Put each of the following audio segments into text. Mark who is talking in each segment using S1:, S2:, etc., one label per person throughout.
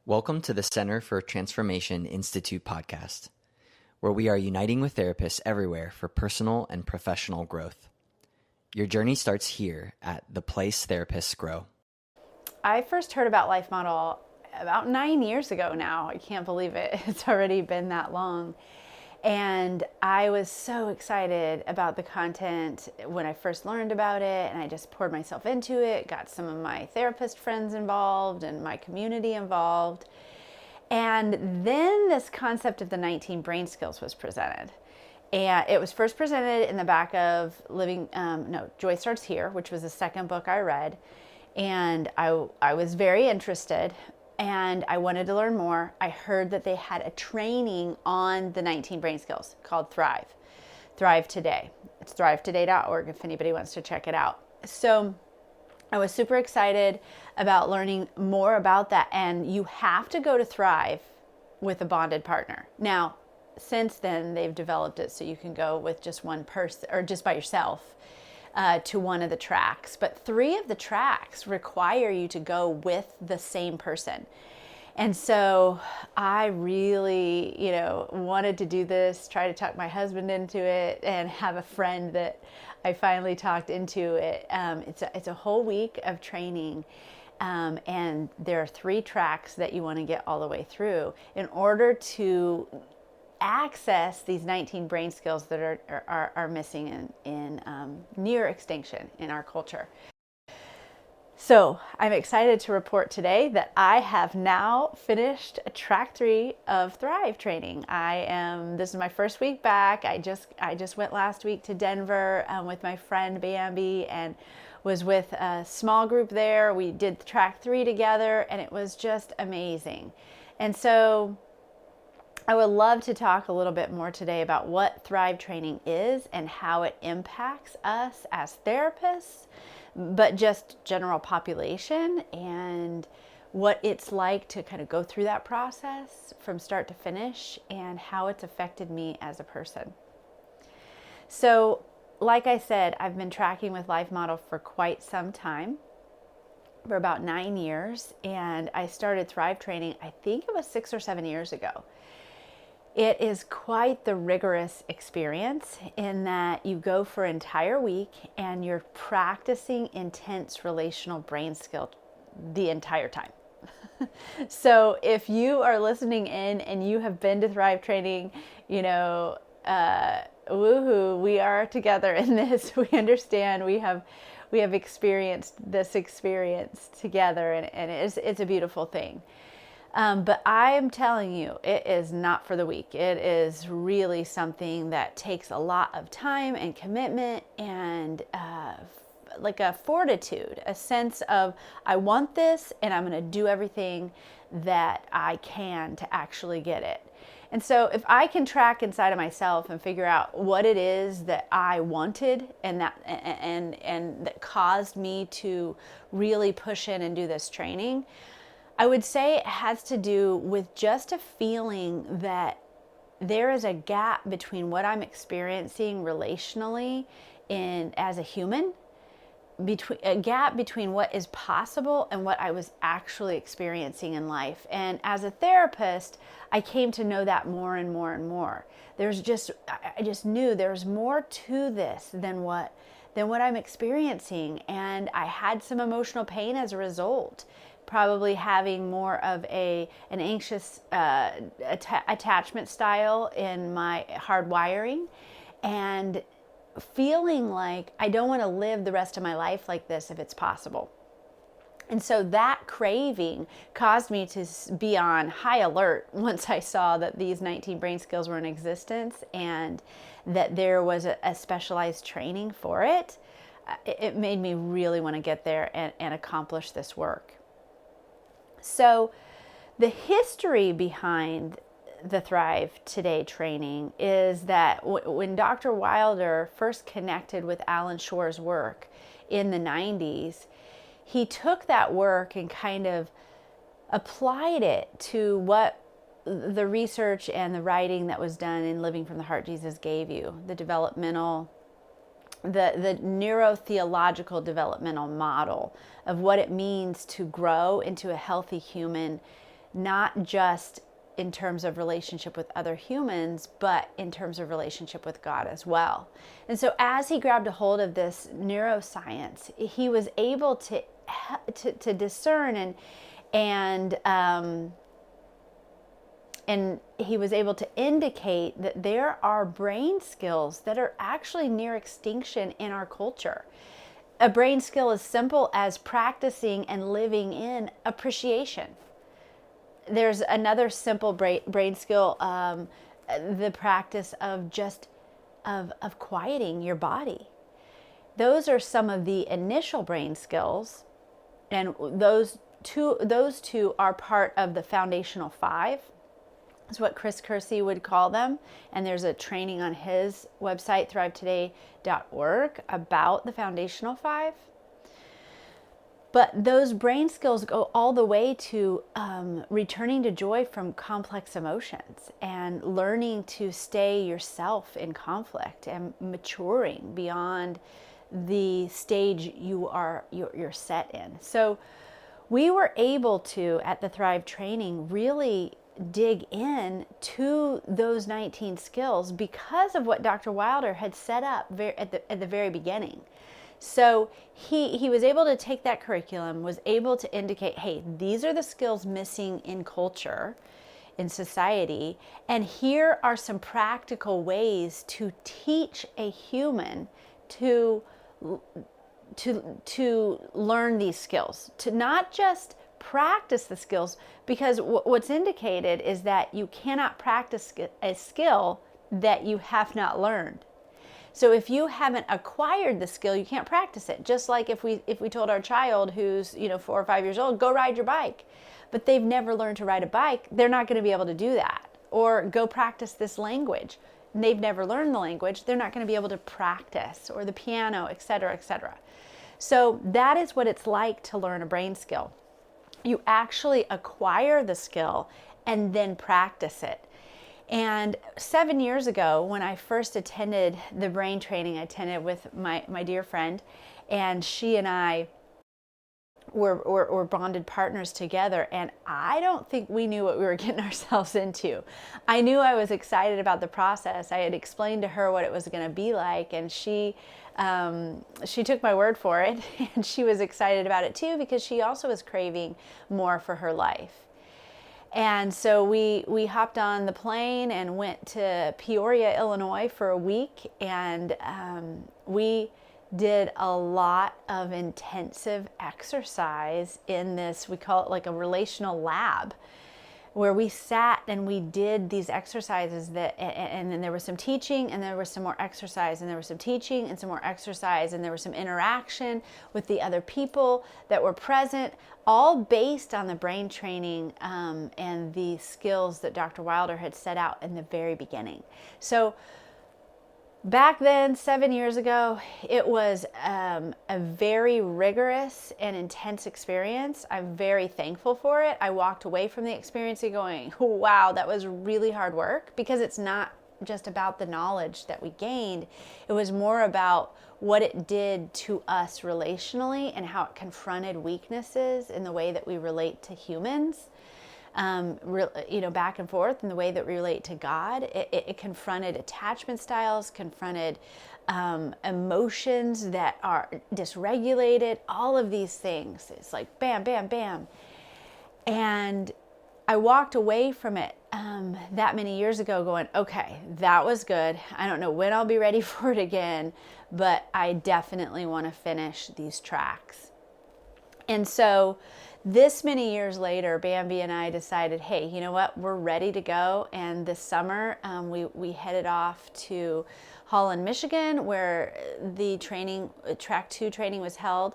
S1: Welcome to the Center for Transformation Institute podcast, where we are uniting with therapists everywhere for personal and professional growth. Your journey starts here at the place therapists grow.
S2: I first heard about Life Model about 9 years ago now. I can't believe it. It's already been that long. And I was so excited about the content when I first learned about it, and I just poured myself into it, got some of my therapist friends involved and my community involved. And then this concept of the 19 brain skills was presented. And it was first presented in the back of Joy Starts Here, which was the second book I read. And I was very interested. And I wanted to learn more. I heard that they had a training on the 19 brain skills called Thrive Today. It's thrivetoday.org if anybody wants to check it out. So I was super excited about learning more about that. And you have to go to Thrive with a bonded partner. Now, since then, they've developed it so you can go with just one person or just by yourself to one of the tracks. But 3 of the tracks require you to go with the same person. And so I really, wanted to do this, try to talk my husband into it, and have a friend that I finally talked into it. It's a whole week of training. And there are 3 tracks that you want to get all the way through in order to access these 19 brain skills that are missing in near extinction in our culture. So I'm excited to report today that I have now finished track 3 of Thrive training. This is my first week back. I just went last week to Denver with my friend Bambi and was with a small group there. We did track 3 together and it was just amazing. And so I would love to talk a little bit more today about what Thrive training is and how it impacts us as therapists, but just general population, and what it's like to kind of go through that process from start to finish and how it's affected me as a person. So, like I said, I've been tracking with Life Model for quite some time, for about 9 years, and I started Thrive training, I think it was 6 or 7 years ago. It is quite the rigorous experience in that you go for an entire week and you're practicing intense relational brain skill the entire time. So if you are listening in and you have been to Thrive training, woohoo, we are together in this. We understand. We have experienced this experience together, and it's a beautiful thing. But I am telling you, it is not for the weak. It is really something that takes a lot of time and commitment and like a fortitude, a sense of, I want this and I'm going to do everything that I can to actually get it. And so if I can track inside of myself and figure out what it is that I wanted and that caused me to really push in and do this training, I would say it has to do with just a feeling that there is a gap between what I'm experiencing relationally as a human, a gap between what is possible and what I was actually experiencing in life. And as a therapist, I came to know that more and more and more. I just knew there's more to this than what I'm experiencing, and I had some emotional pain as a result. Probably having more of an anxious attachment style in my hardwiring, and feeling like I don't want to live the rest of my life like this if it's possible. And so that craving caused me to be on high alert once I saw that these 19 brain skills were in existence and that there was a specialized training for it. It made me really want to get there and accomplish this work. So the history behind the Thrive Today training is that when Dr. Wilder first connected with Alan Shore's work in the 90s, he took that work and kind of applied it to what the research and the writing that was done in Living from the Heart Jesus Gave You, the neurotheological developmental model of what it means to grow into a healthy human not just in terms of relationship with other humans, but in terms of relationship with God as well. And so as he grabbed a hold of this neuroscience, he was able to discern and he was able to indicate that there are brain skills that are actually near extinction in our culture. A brain skill as simple as practicing and living in appreciation. There's another simple brain skill, the practice of just of quieting your body. Those are some of the initial brain skills, and those two are part of the foundational 5. That's what Chris Coursey would call them. And there's a training on his website, thrivetoday.org, about the foundational 5. But those brain skills go all the way to returning to joy from complex emotions and learning to stay yourself in conflict and maturing beyond the stage you're set in. So we were able to, at the Thrive training, really dig in to those 19 skills because of what Dr. Wilder had set up at the very beginning. So he was able to take that curriculum, was able to indicate, hey, these are the skills missing in culture, in society, and here are some practical ways to teach a human to learn these skills, to not just practice the skills, because what's indicated is that you cannot practice a skill that you have not learned. So if you haven't acquired the skill, you can't practice it. Just like if we told our child who's 4 or 5 years old, go ride your bike, but they've never learned to ride a bike, they're not going to be able to do that. Or go practice this language. And they've never learned the language, they're not going to be able to practice, or the piano, etc., etc. So that is what it's like to learn a brain skill. You actually acquire the skill and then practice it. And 7 years ago, when I first attended the brain training, I attended with my dear friend, and she and I were bonded partners together, and I don't think we knew what we were getting ourselves into. I knew I was excited about the process. I had explained to her what it was going to be like, and she took my word for it, and she was excited about it too, because she also was craving more for her life. And so we hopped on the plane and went to Peoria, Illinois for a week, and we did a lot of intensive exercise in this, we call it like a relational lab, where we sat and we did these exercises and then there was some teaching, and there was some more exercise, and there was some teaching and some more exercise, and there was some interaction with the other people that were present, all based on the brain training and the skills that Dr. Wilder had set out in the very beginning. So back then, 7 years ago, it was a very rigorous and intense experience. I'm very thankful for it. I walked away from the experience going, wow, that was really hard work, because it's not just about the knowledge that we gained. It was more about what it did to us relationally and how it confronted weaknesses in the way that we relate to humans. Back and forth in the way that we relate to God. It confronted attachment styles, confronted emotions that are dysregulated, all of these things. It's like bam, bam, bam. And I walked away from it that many years ago going, okay, that was good. I don't know when I'll be ready for it again, but I definitely want to finish these tracks. And so this many years later, Bambi and I decided, hey, you know what? We're ready to go. And this summer, we headed off to Holland, Michigan, where the track 2 training was held.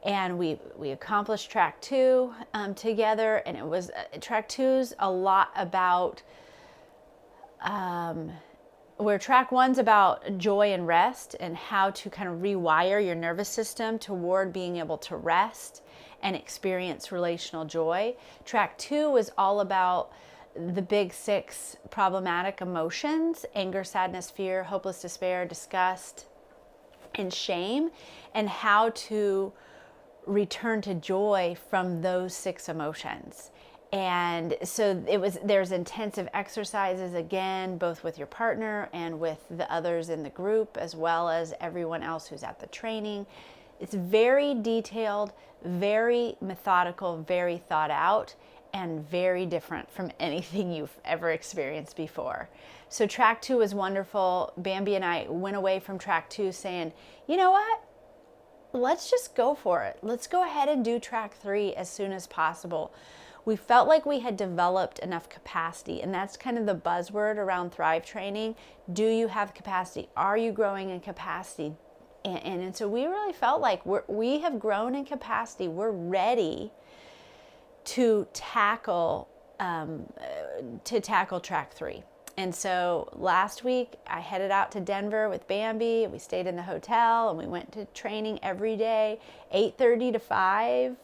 S2: And we accomplished track 2 together. And it was, track 2's a lot about, where track 1's about joy and rest, and how to kind of rewire your nervous system toward being able to rest and experience relational joy. Track 2 was all about the big 6 problematic emotions: anger, sadness, fear, hopeless despair, disgust, and shame, and how to return to joy from those 6 emotions. And so there's intensive exercises again, both with your partner and with the others in the group, as well as everyone else who's at the training. It's very detailed, very methodical, very thought out, and very different from anything you've ever experienced before. So track 2 was wonderful. Bambi and I went away from track 2 saying, you know what? Let's just go for it. Let's go ahead and do track 3 as soon as possible. We felt like we had developed enough capacity, and that's kind of the buzzword around Thrive training. Do you have capacity? Are you growing in capacity? And so we really felt like we have grown in capacity. We're ready to tackle track 3. And so last week I headed out to Denver with Bambi. We stayed in the hotel and we went to training every day, 8:30 to 5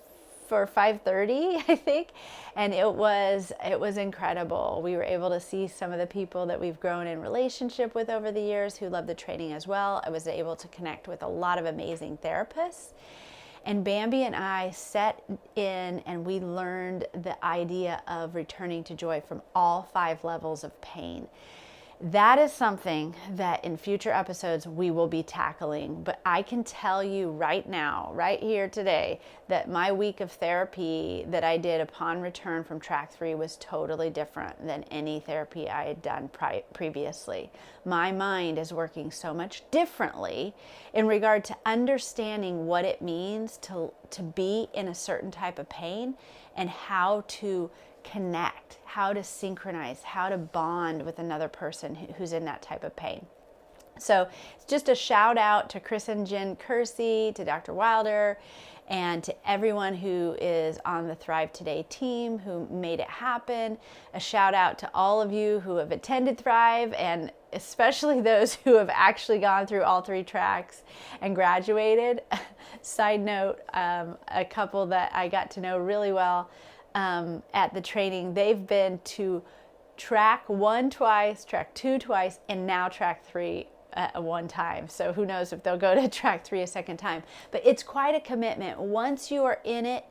S2: for 5:30, I think. And it was incredible. We were able to see some of the people that we've grown in relationship with over the years who love the training as well. I was able to connect with a lot of amazing therapists. And Bambi and I set in and we learned the idea of returning to joy from all 5 levels of pain. That is something that in future episodes we will be tackling. But I can tell you right now, right here today, that my week of therapy that I did upon return from track 3 was totally different than any therapy I had done previously. My mind is working so much differently in regard to understanding what it means to be in a certain type of pain and how to connect, how to synchronize, how to bond with another person who's in that type of pain. So it's just a shout out to Coursey and Jen Coursey, to Dr. Wilder, and to everyone who is on the Thrive Today team who made it happen. A shout out to all of you who have attended Thrive, and especially those who have actually gone through all 3 tracks and graduated. Side note, a couple that I got to know really well at the training, they've been to track 1 twice, track 2 twice, and now track 3 one time. So who knows if they'll go to track 3 a second time. But it's quite a commitment. Once you are in it,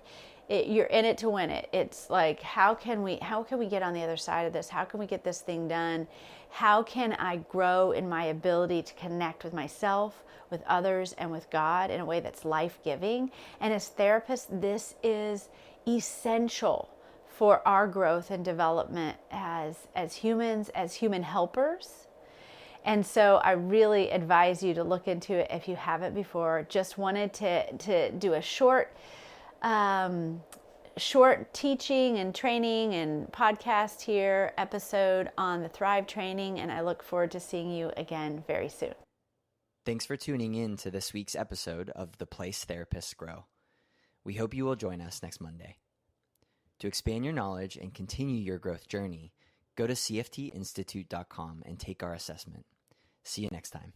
S2: you're in it to win it. It's like, how can we get on the other side of this? How can we get this thing done? How can I grow in my ability to connect with myself, with others, and with God in a way that's life-giving? And as therapists, this is essential for our growth and development as humans, as human helpers. And so I really advise you to look into it if you haven't before. Just wanted to do a short teaching and training and podcast here episode on the Thrive training, and I look forward to seeing you again very soon.
S1: Thanks for tuning in to this week's episode of The Place Therapists Grow. We hope you will join us next Monday. To expand your knowledge and continue your growth journey, go to cftinstitute.com and take our assessment. See you next time.